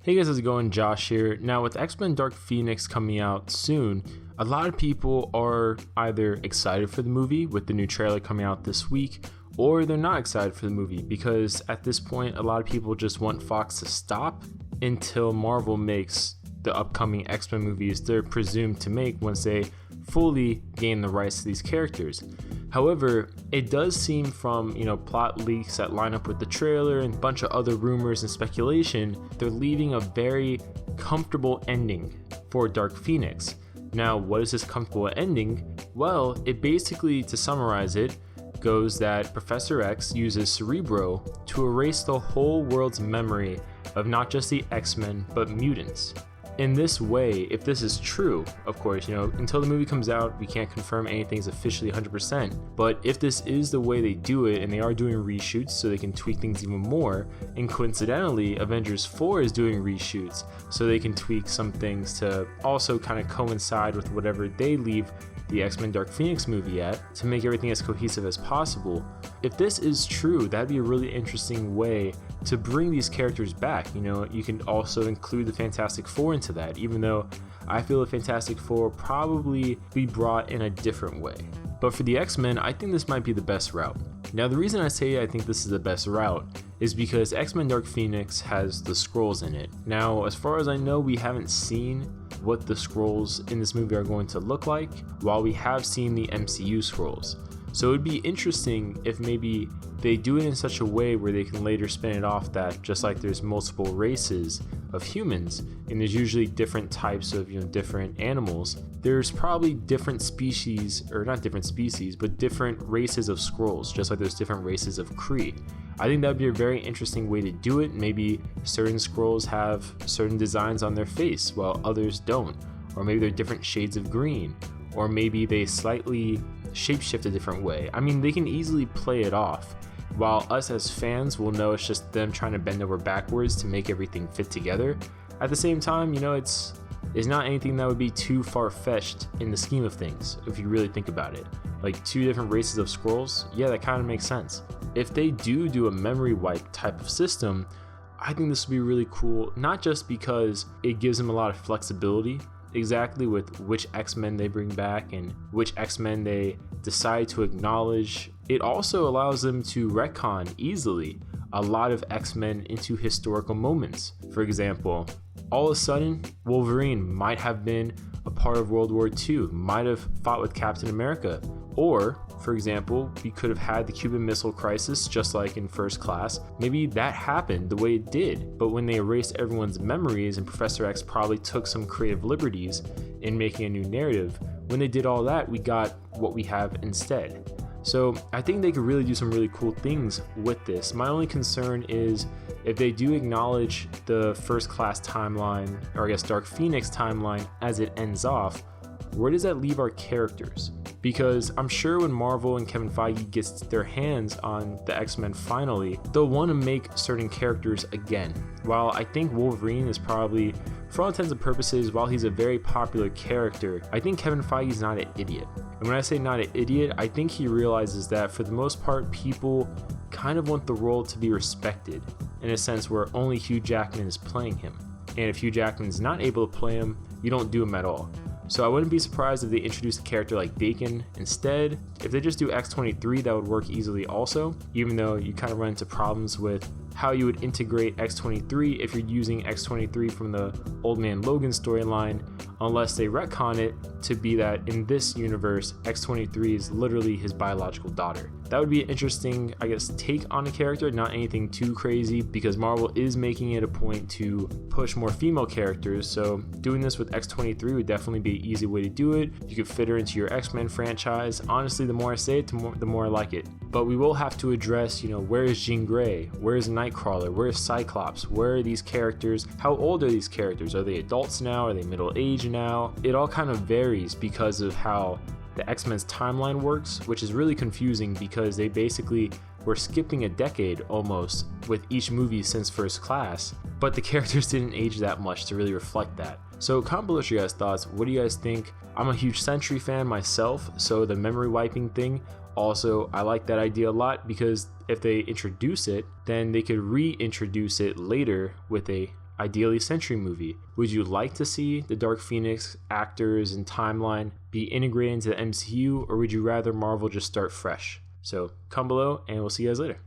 Hey guys, how's it going? Josh here. Now with X-Men Dark Phoenix coming out soon, a lot of people are either excited for the movie with the new trailer coming out this week, or they're not excited for the movie because at this point a lot of people just want Fox to stop until Marvel makes the upcoming X-Men movies they're presumed to make once they fully gain the rights to these characters. However, it does seem from, plot leaks that line up with the trailer and a bunch of other rumors and speculation, they're leaving a very comfortable ending for Dark Phoenix. Now, what is this comfortable ending? Well, it basically, to summarize it, goes that Professor X uses Cerebro to erase the whole world's memory of not just the X-Men, but mutants. In this way, if this is true, of course, until the movie comes out, we can't confirm anything's officially 100%, but if this is the way they do it, and they are doing reshoots so they can tweak things even more, and coincidentally, Avengers 4 is doing reshoots so they can tweak some things to also kind of coincide with whatever they leave the X-Men Dark Phoenix movie at to make everything as cohesive as possible. If this is true, that'd be a really interesting way to bring these characters back. You can also include the Fantastic Four into that, even though I feel the Fantastic Four probably be brought in a different way. But for the X-Men, I think this might be the best route. Now, the reason I say I think this is the best route is because X-Men Dark Phoenix has the Skrulls in it. Now, as far as I know, we haven't seen what the Skrulls in this movie are going to look like, while we have seen the MCU Skrulls. So it would be interesting if maybe they do it in such a way where they can later spin it off that just like there's multiple races of humans and there's usually different types of different animals, there's probably different species, or not different species, but different races of Skrulls, just like there's different races of Kree. I think that would be a very interesting way to do it. Maybe certain Skrulls have certain designs on their face while others don't, or maybe they're different shades of green, or maybe they slightly shapeshift a different way. I mean, they can easily play it off, while us as fans will know it's just them trying to bend over backwards to make everything fit together. At the same time, it's not anything that would be too far-fetched in the scheme of things, if you really think about it. Like two different races of Skrulls, yeah, that kind of makes sense. If they do a memory wipe type of system, I think this would be really cool, not just because it gives them a lot of flexibility exactly with which X-Men they bring back and which X-Men they decide to acknowledge. It also allows them to retcon easily a lot of X-Men into historical moments. For example, all of a sudden, Wolverine might have been a part of World War II, might have fought with Captain America, or, for example, we could have had the Cuban Missile Crisis just like in First Class. Maybe that happened the way it did, but when they erased everyone's memories and Professor X probably took some creative liberties in making a new narrative, when they did all that, we got what we have instead. So I think they could really do some really cool things with this. My only concern is if they do acknowledge the First Class timeline, or I guess Dark Phoenix timeline as it ends off, where does that leave our characters? Because I'm sure when Marvel and Kevin Feige gets their hands on the X-Men finally, they'll want to make certain characters again. While I think Wolverine is probably, for all intents and purposes, while he's a very popular character, I think Kevin Feige's not an idiot. And when I say not an idiot, I think he realizes that for the most part, people kind of want the role to be respected in a sense where only Hugh Jackman is playing him. And if Hugh Jackman's not able to play him, you don't do him at all. So I wouldn't be surprised if they introduced a character like Bacon instead. If they just do X-23, that would work easily also, even though you kind of run into problems with how you would integrate X-23 if you're using X-23 from the Old Man Logan storyline, unless they retcon it to be that in this universe, X-23 is literally his biological daughter. That would be an interesting, take on a character, not anything too crazy, because Marvel is making it a point to push more female characters, so doing this with X-23 would definitely be an easy way to do it. You could fit her into your X-Men franchise. Honestly, the more I say it, the more I like it. But we will have to address, where is Jean Grey? Where is Nightcrawler? Where is Cyclops? Where are these characters? How old are these characters? Are they adults now? Are they middle-aged now? It all kind of varies because of how the X-Men's timeline works, which is really confusing because they basically were skipping a decade almost with each movie since First Class, but the characters didn't age that much to really reflect that. So comment below your guys' thoughts. What do you guys think? I'm a huge Sentry fan myself, so the memory wiping thing, also I like that idea a lot because if they introduce it, then they could reintroduce it later with a ideally Century movie? Would you like to see the Dark Phoenix actors and timeline be integrated into the MCU, or would you rather Marvel just start fresh? So comment below and we'll see you guys later.